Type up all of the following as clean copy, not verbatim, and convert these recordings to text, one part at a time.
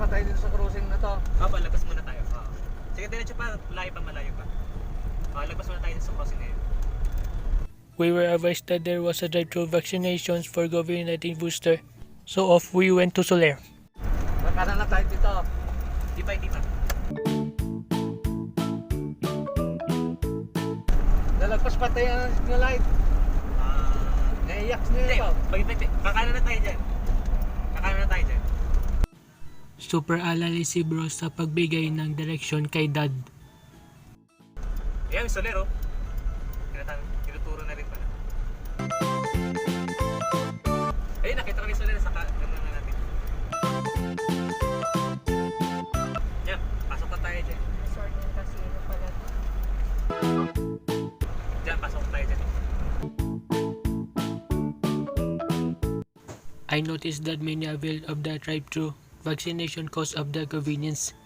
pa tayo dito sa crossing na to. Labas muna tayo. Sige, diretso pa. Malayo pa. Labas muna tayo sa crossing na yun. We were advised that there was a drive-thru vaccinations for COVID-19 booster. So off we went to Soler. Magkana na tayo dito. Di pa. Nalagpas pa tayo ng signal light. Naiyak niyo ito. Kakanan na tayo dyan. Super alali si bro sa pagbigay ng direksyon kay dad. Ayan, Solero. Tinuturo na rin pala. Ayun, nakita ko ni Solero sa ganda na natin. Yan, pasok na tayo dyan. Resort ng casino pala to. Diyan, pasok na tayo dyan. I noticed that many availed of the drive-thru vaccination cause of the convenience.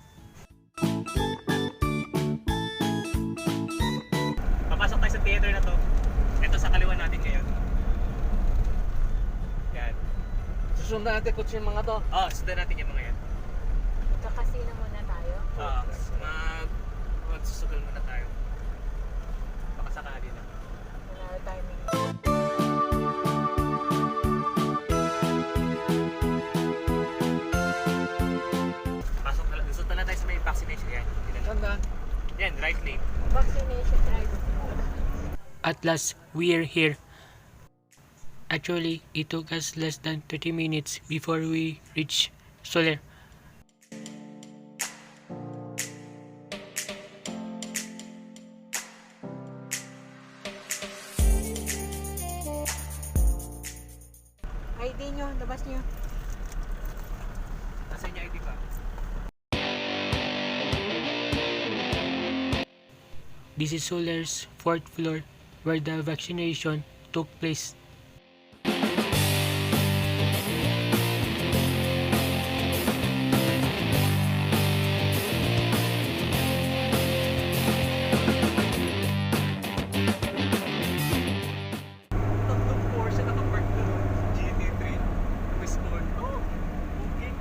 Papasok tayo sa theater na to. Ito sa kaliwa natin ngayon. Yan. Susundan natin kung yung mga to. Sundan natin yung mga yan. Magkakasino muna tayo. Magsusugal muna tayo. Baka sakali na. Wala na timing. Sundan na tayo sa may vaccination yan. Sanda? Yan, right lane. Vaccination drive. At last, we're here. Actually, it took us less than 30 minutes before we reached Soler. ID nyo, labas nyo. Nasaan niya ID pa? This is Soler's 4th floor where the vaccination took place. Tatlong Porsche nakapark doon. GT3. May school. Okay.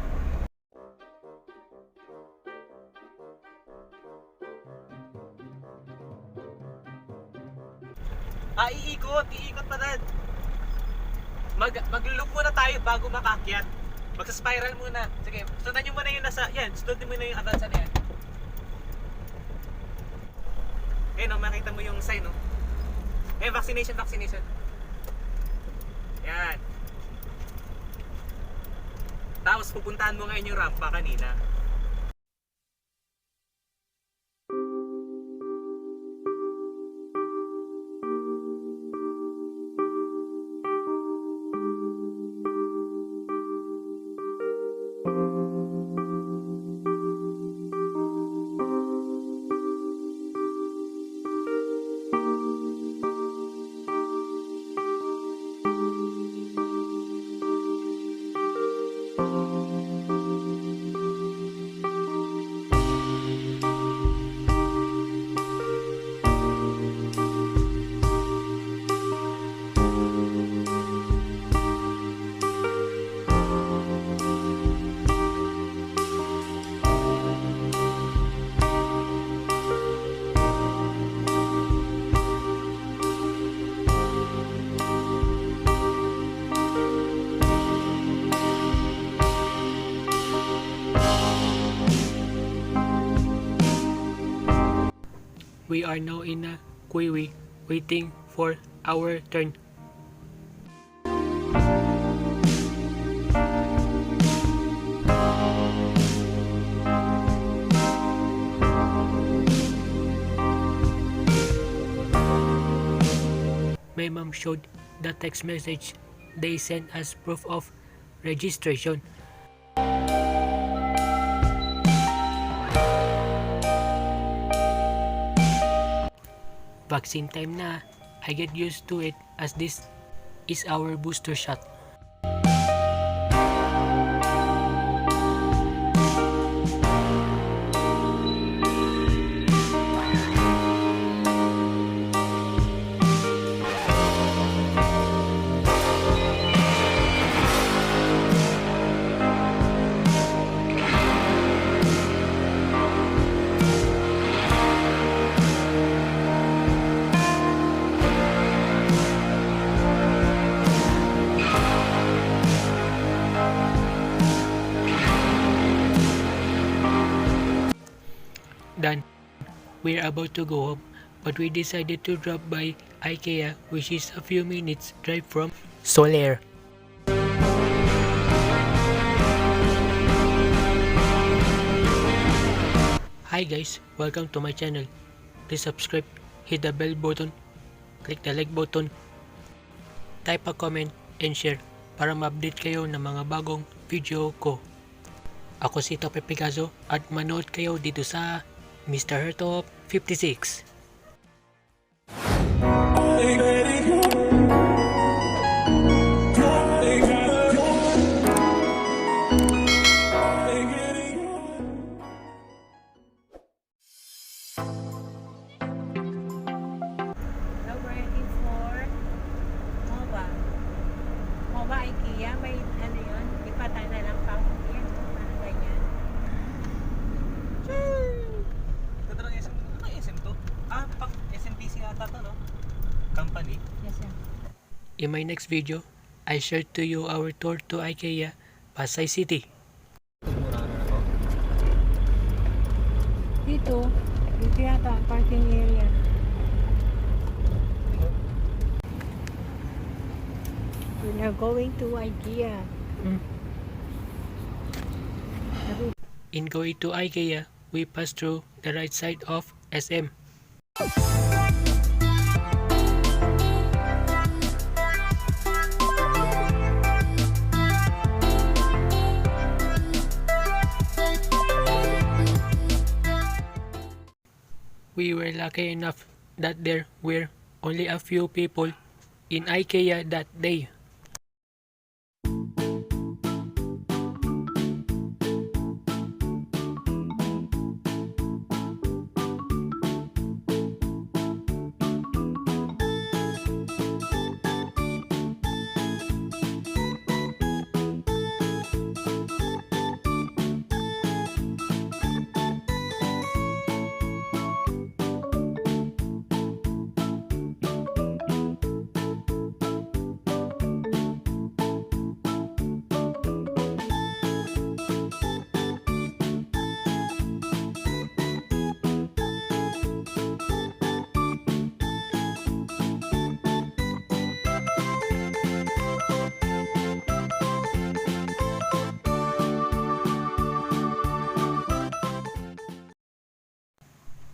Iikot pa dad. Mag-loop muna tayo bago makakyat. Magsa-spiral muna. Sige, sundan nyo muna yung sundan mo na yung advance na yan. Ayun, makita mo yung sign, no? Vaccination. Yan. Tapos pupuntahan mo ngayon yung rampa kanina. We are now in a queue waiting for our turn. My mom showed the text message they sent as proof of registration. Vaccine time na. I get used to it as this is our booster shot. done. We're about to go home, but we decided to drop by IKEA, which is a few minutes drive from Soler. Hi guys, welcome to my channel. Please subscribe, hit the bell button, click the like button, type a comment, and share para ma-update kayo ng mga bagong video ko. Ako si Tope Picasso at manood kayo dito sa Mr. Hertop 56. Now we're heading for MOBA. MOBA IKEA, may ano yun? Ipatay na lang pang yan. Parang ganyan. Ganda ng SM. Ano SM to? Pang SMBC ata to, no? Company. Yes, sir. In my next video, I share to you our tour to IKEA, Pasay City. Mura na ako. Dito yata ang parking area. We're now going to IKEA. In going to IKEA, we pass through the right side of SM. We were lucky enough that there were only a few people in IKEA that day.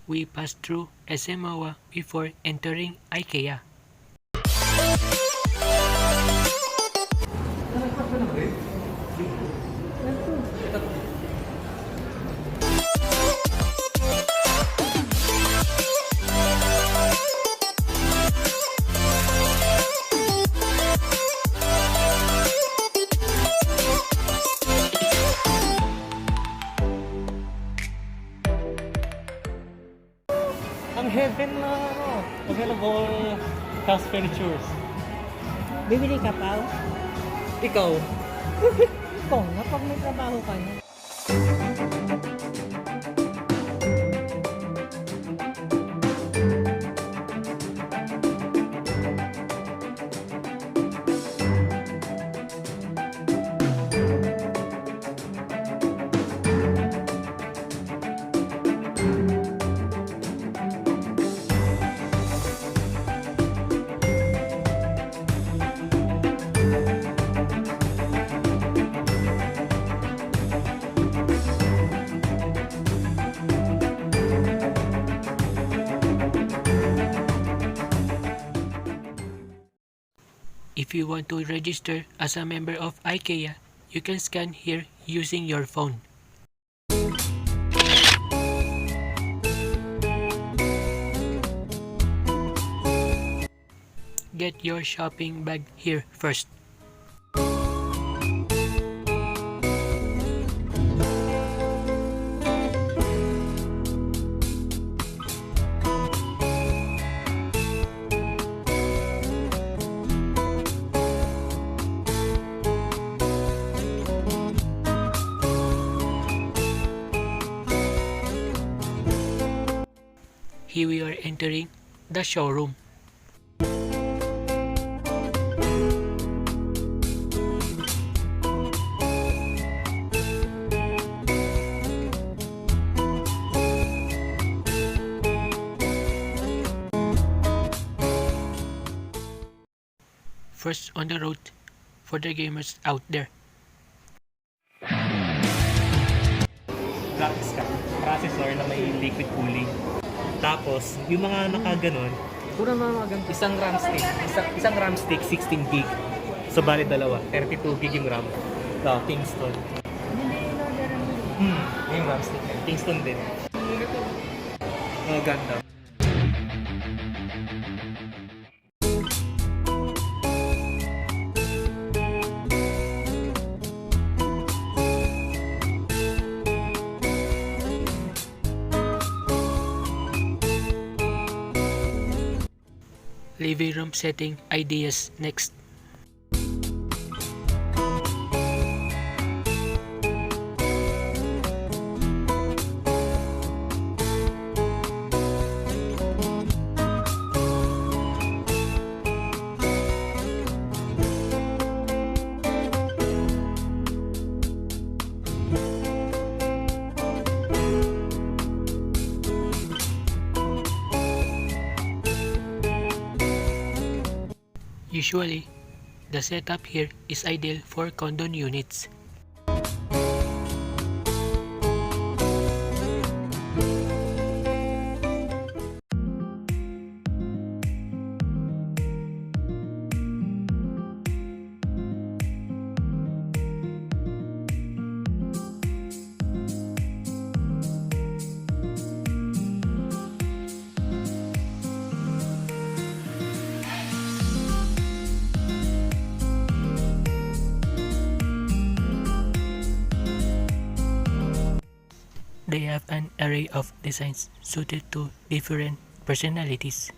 We passed through SM MOA before entering IKEA. Ang heaven na available house furnitures. Bibili ka pa? Ikaw, Ikaw na pag may trabaho ka na. If you want to register as a member of IKEA, you can scan here using your phone. Get your shopping bag here first. Here we are entering the showroom. first on the road for the gamers out there. Graphics card, processor na may liquid cooling. Tapos, yung mga nakaganon, isang RAM stick 16 gig. So, bali dalawa. 32 gig yung RAM. So, Kingston. Hindi in-order mo. Yung RAM stick. Kingston din. Oh, ganda. Living room setting ideas next. Usually, the setup here is ideal for condo units. They have an array of designs suited to different personalities.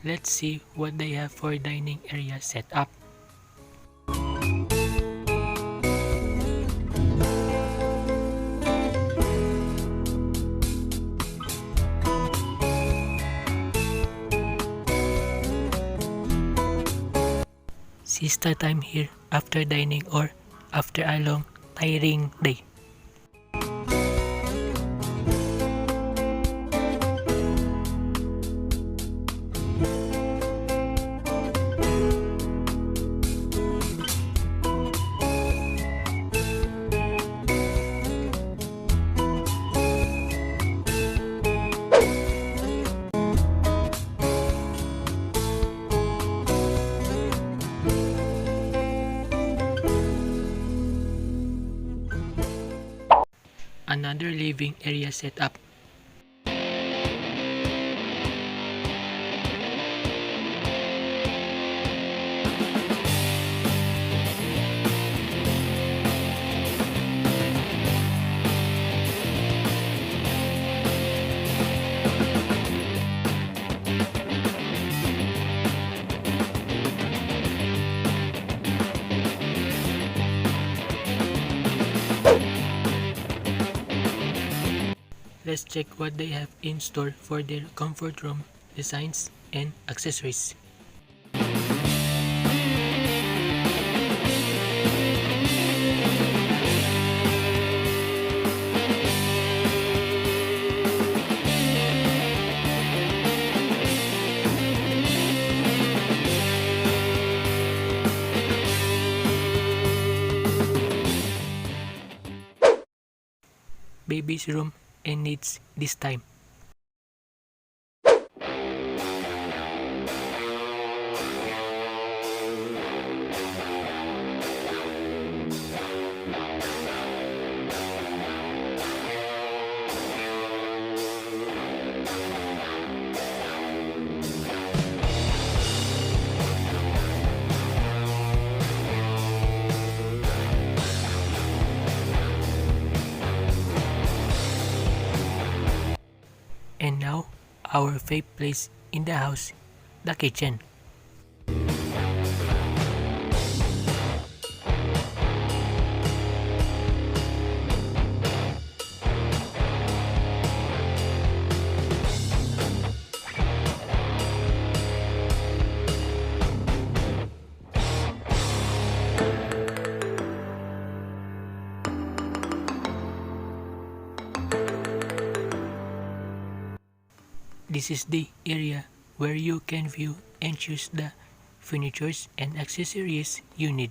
Let's see what they have for dining area setup. Siesta time here after dining or after a long, tiring day. Another living area setup. Let's check what they have in store for their comfort room designs and accessories. Baby's room and needs this time. And now, our favorite place in the house, the kitchen. This is the area where you can view and choose the furnitures and accessories you need.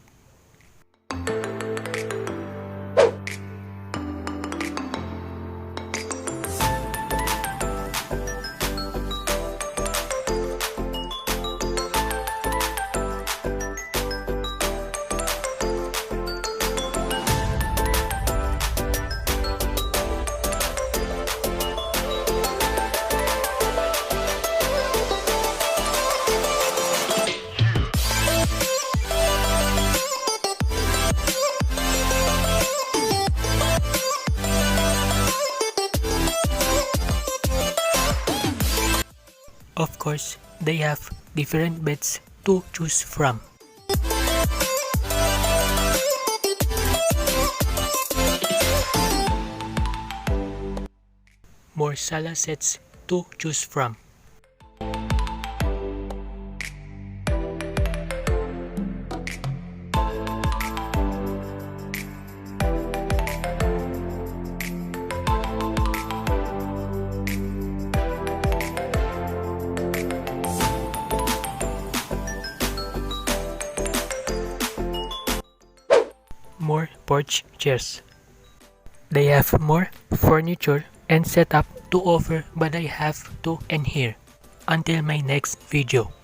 Of course, they have different beds to choose from. More sala sets to choose from. More porch chairs. They have more furniture and setup to offer, but I have to end here. Until my next video.